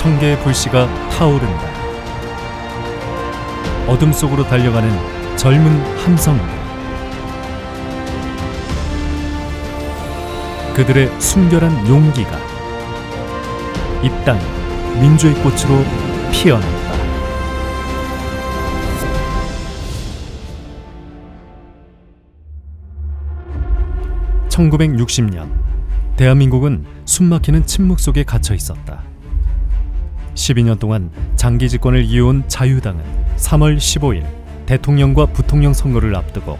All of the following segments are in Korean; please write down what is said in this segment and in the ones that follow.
1000개의 불씨가 타오른다. 어둠 속으로 달려가는 젊은 함성들. 그들의 순결한 용기가 이 땅 민주의 꽃으로 피어났다. (1960년) 대한민국은 숨막히는 침묵 속에 갇혀 있었다. 12년 동안 장기 집권을 이어온 자유당은 3월 15일 대통령과 부통령 선거를 앞두고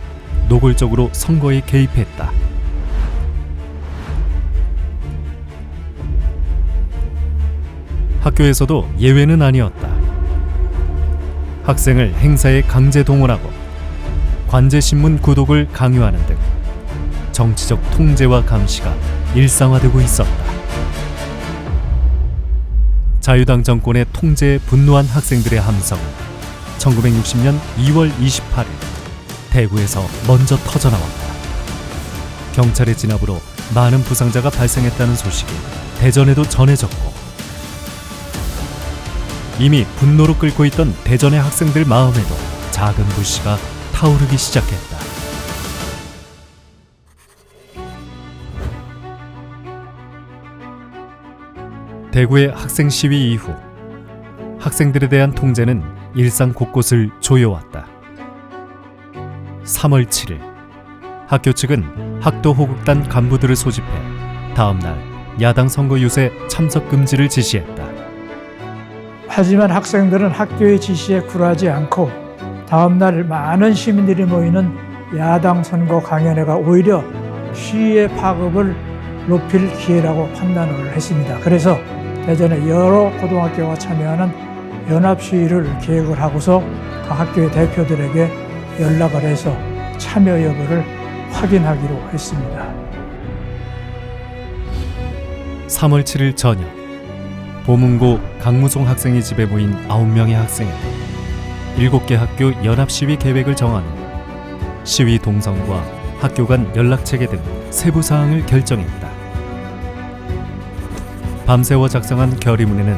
노골적으로 선거에 개입했다. 학교에서도 예외는 아니었다. 학생을 행사에 강제 동원하고 관제신문 구독을 강요하는 등 정치적 통제와 감시가 일상화되고 있었다. 자유당 정권의 통제에 분노한 학생들의 함성은 1960년 2월 28일 대구에서 먼저 터져나왔다. 경찰의 진압으로 많은 부상자가 발생했다는 소식이 대전에도 전해졌고, 이미 분노로 끓고 있던 대전의 학생들 마음에도 작은 불씨가 타오르기 시작했다. 대구의 학생 시위 이후 학생들에 대한 통제는 일상 곳곳을 조여왔다. 3월 7일 학교 측은 학도 호국단 간부들을 소집해 다음 날 야당 선거 유세 참석 금지를 지시했다. 하지만 학생들은 학교의 지시에 굴하지 않고 다음 날 많은 시민들이 모이는 야당 선거 강연회가 오히려 시위의 파급을 높일 기회라고 판단을 했습니다. 그래서 대전의 여러 고등학교가 참여하는 연합시위를 계획을 하고서 각 학교의 대표들에게 연락을 해서 참여 여부를 확인하기로 했습니다. 3월 7일 저녁 보문고 강무송 학생의 집에 모인 9명의 학생은 7개 학교 연합시위 계획을 정하는 시위 동선과 학교 간 연락체계 등 세부 사항을 결정했다. 밤새워 작성한 결의문에는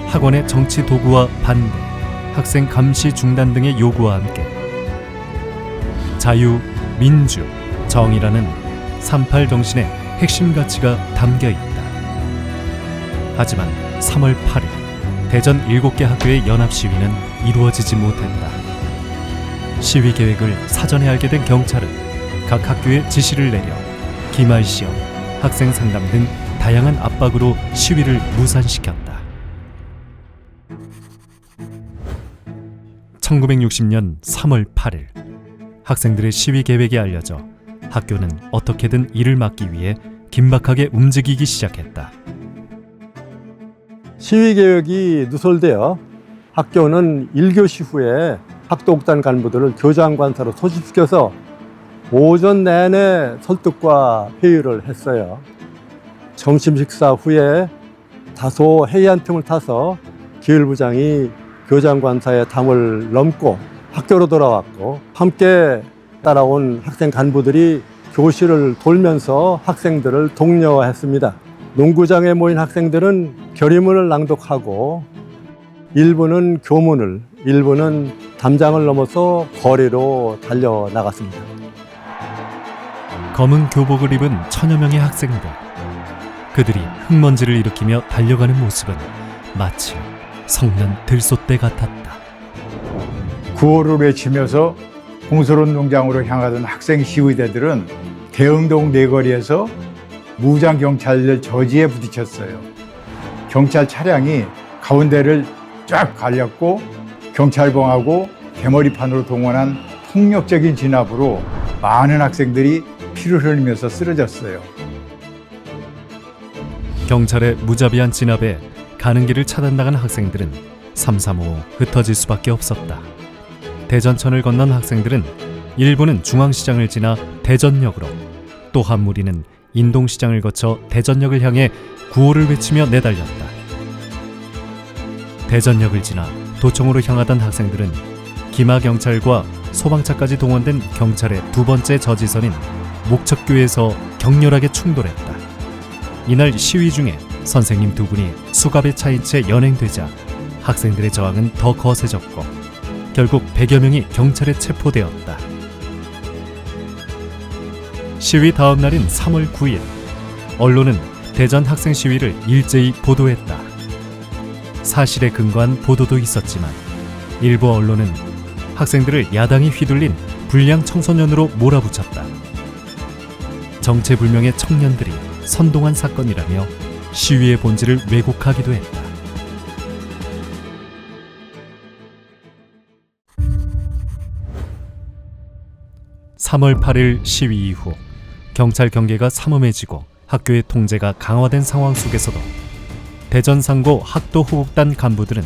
학원의 정치 도구와 반대, 학생 감시 중단 등의 요구와 함께 자유, 민주, 정의라는 38 정신의 핵심 가치가 담겨 있다. 하지만 3월 8일 대전 7개 학교의 연합시위는 이루어지지 못했다. 시위 계획을 사전에 알게 된 경찰은 각 학교에 지시를 내려 기말 시험, 학생 상담 등 다양한 압박으로 시위를 무산시켰다. 1960년 3월 8일 학생들의 시위 계획이 알려져 학교는 어떻게든 이를 막기 위해 긴박하게 움직이기 시작했다. 시위 계획이 누설되어 학교는 1교시 후에 학도옥단 간부들을 교장관사로 소집시켜서 오전 내내 설득과 회의를 했어요. 점심 식사 후에 다소 해이한 틈을 타서 기율부장이 교장관사의 담을 넘고 학교로 돌아왔고, 함께 따라온 학생 간부들이 교실을 돌면서 학생들을 독려했습니다. 농구장에 모인 학생들은 결의문을 낭독하고 일부는 교문을, 일부는 담장을 넘어서 거리로 달려나갔습니다. 검은 교복을 입은 천여 명의 학생들. 그들이 흙먼지를 일으키며 달려가는 모습은 마치 성난 들소대 같았다. 구호를 외치면서 공설운동장으로 향하던 학생 시위대들은 대흥동 내거리에서 무장 경찰들 저지에 부딪혔어요. 경찰 차량이 가운데를 쫙 갈렸고 경찰봉하고 대머리판으로 동원한 폭력적인 진압으로 많은 학생들이 피를 흘리면서 쓰러졌어요. 경찰의 무자비한 진압에 가는 길을 차단당한 학생들은 삼삼오오 흩어질 수밖에 없었다. 대전천을 건넌 학생들은 일부는 중앙시장을 지나 대전역으로, 또 한 무리는 인동시장을 거쳐 대전역을 향해 구호를 외치며 내달렸다. 대전역을 지나 도청으로 향하던 학생들은 기마경찰과 소방차까지 동원된 경찰의 두 번째 저지선인 목척교에서 격렬하게 충돌했다. 이날 시위 중에 선생님 두 분이 수갑에 차인 채 연행되자 학생들의 저항은 더 거세졌고 결국 100여 명이 경찰에 체포되었다. 시위 다음 날인 3월 9일, 언론은 대전 학생 시위를 일제히 보도했다. 사실에 근거한 보도도 있었지만 일부 언론은 학생들을 야당이 휘둘린 불량 청소년으로 몰아붙였다. 정체불명의 청년들이 선동한 사건이라며 시위의 본질을 왜곡하기도 했다. (3월 8일) 시위 이후 경찰 경계가 삼엄해지고 학교의 통제가 강화된 상황 속에서도 대전 상고 학도 호국단 간부들은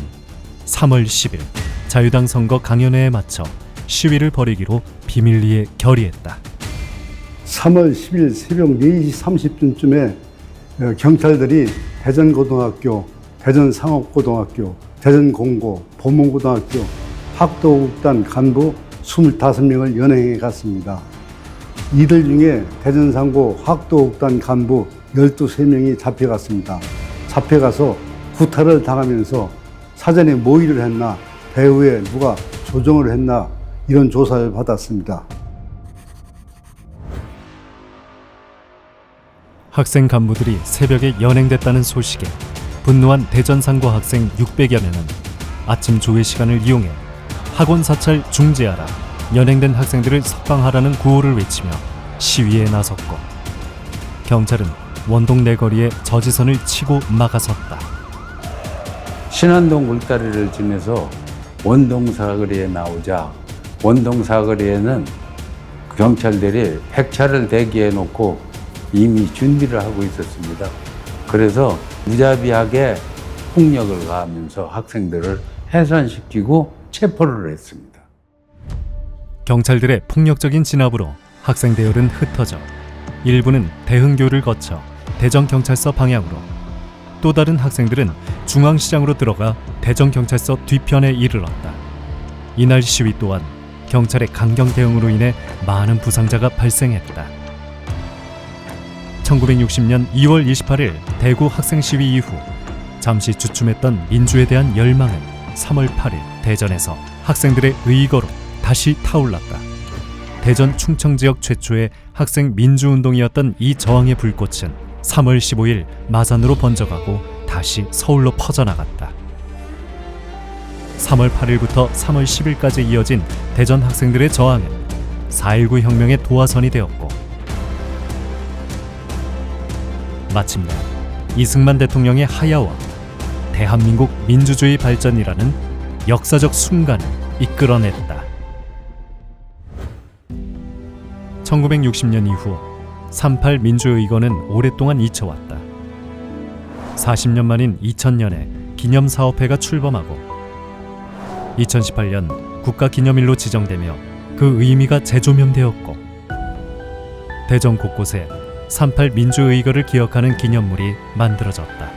3월 10일 자유당 선거 강연회에 맞춰 시위를 벌이기로 비밀리에 결의했다. 3월 10일 새벽 4시 30분쯤에 경찰들이 대전고등학교, 대전상업고등학교, 대전공고, 보문고등학교 학도호국단 간부 25명을 연행해 갔습니다. 이들 중에 대전상고 학도호국단 간부 12명이 잡혀갔습니다. 잡혀가서 구타를 당하면서 사전에 모의를 했나, 배후에 누가 조정을 했나 이런 조사를 받았습니다. 학생 간부들이 새벽에 연행됐다는 소식에 분노한 대전상고 학생 600여 명은 아침 조회 시간을 이용해 학원 사찰 중지하라, 연행된 학생들을 석방하라는 구호를 외치며 시위에 나섰고 경찰은 원동 내거리에 저지선을 치고 막아섰다. 신안동 물다리를 지나서 원동 사거리에 나오자 원동 사거리에는 경찰들이 팩차를 대기해 놓고 이미 준비를 하고 있었습니다. 그래서 무자비하게 폭력을 가하면서 학생들을 해산시키고 체포를 했습니다. 경찰들의 폭력적인 진압으로 학생 대열은 흩어져 일부는 대흥교를 거쳐 대전경찰서 방향으로, 또 다른 학생들은 중앙시장으로 들어가 대전경찰서 뒤편에 이르렀다. 이날 시위 또한 경찰의 강경 대응으로 인해 많은 부상자가 발생했다. 1960년 2월 28일 대구 학생 시위 이후 잠시 주춤했던 민주에 대한 열망은 3월 8일 대전에서 학생들의 의거로 다시 타올랐다. 대전 충청 지역 최초의 학생 민주운동이었던 이 저항의 불꽃은 3월 15일 마산으로 번져가고 다시 서울로 퍼져나갔다. 3월 8일부터 3월 10일까지 이어진 대전 학생들의 저항은 4.19 혁명의 도화선이 되었고 마침내 이승만 대통령의 하야와 대한민국 민주주의 발전이라는 역사적 순간을 이끌어냈다. 1960년 이후 3.8 민주의거는 오랫동안 잊혀왔다. 40년 만인 2000년에 기념사업회가 출범하고 2018년 국가기념일로 지정되며 그 의미가 재조명되었고 대전 곳곳에 3.8 민주의거를 기억하는 기념물이 만들어졌다.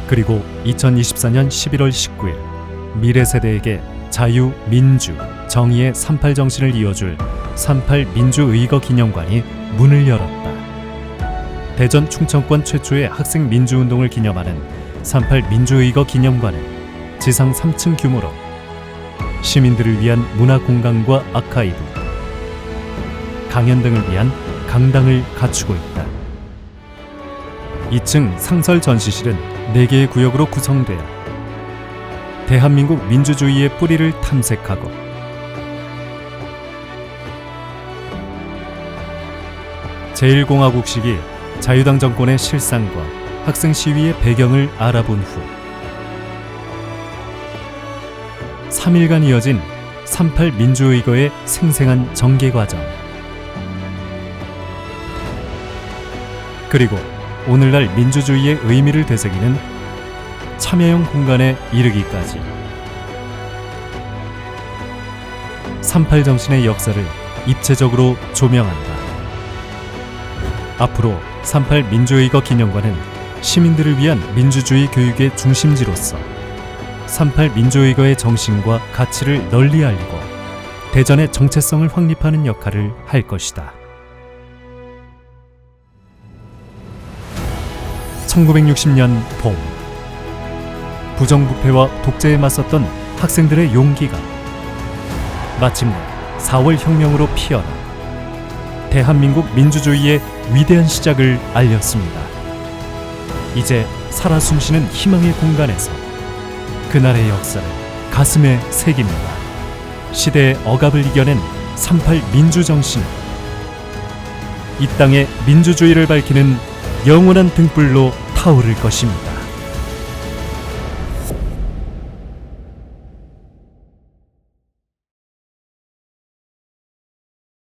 그리고 2024년 11월 19일 미래 세대에게 자유, 민주, 정의의 3.8 정신을 이어줄 3.8 민주의거 기념관이 문을 열었다. 대전 충청권 최초의 학생 민주운동을 기념하는 3.8 민주의거 기념관은 지상 3층 규모로 시민들을 위한 문화공간과 아카이브, 강연 등을 위한 강당을 갖추고 있다. 2층 상설 전시실은 4개의 구역으로 구성되어 대한민국 민주주의의 뿌리를 탐색하고 제1공화국 시기 자유당 정권의 실상과 학생 시위의 배경을 알아본 후 3일간 이어진 3.8 민주의거의 생생한 전개 과정, 그리고 오늘날 민주주의의 의미를 되새기는 참여형 공간에 이르기까지 3.8 정신의 역사를 입체적으로 조명한다. 앞으로 3.8 민주의거 기념관은 시민들을 위한 민주주의 교육의 중심지로서 3.8 민주의거의 정신과 가치를 널리 알리고 대전의 정체성을 확립하는 역할을 할 것이다. 1960년 봄, 부정부패와 독재에 맞섰던 학생들의 용기가 마침내 4월 혁명으로 피어나 대한민국 민주주의의 위대한 시작을 알렸습니다. 이제 살아 숨쉬는 희망의 공간에서 그날의 역사를 가슴에 새깁니다. 시대의 억압을 이겨낸 38 민주정신은 이 땅의 민주주의를 밝히는 영원한 등불로 타오를 것입니다.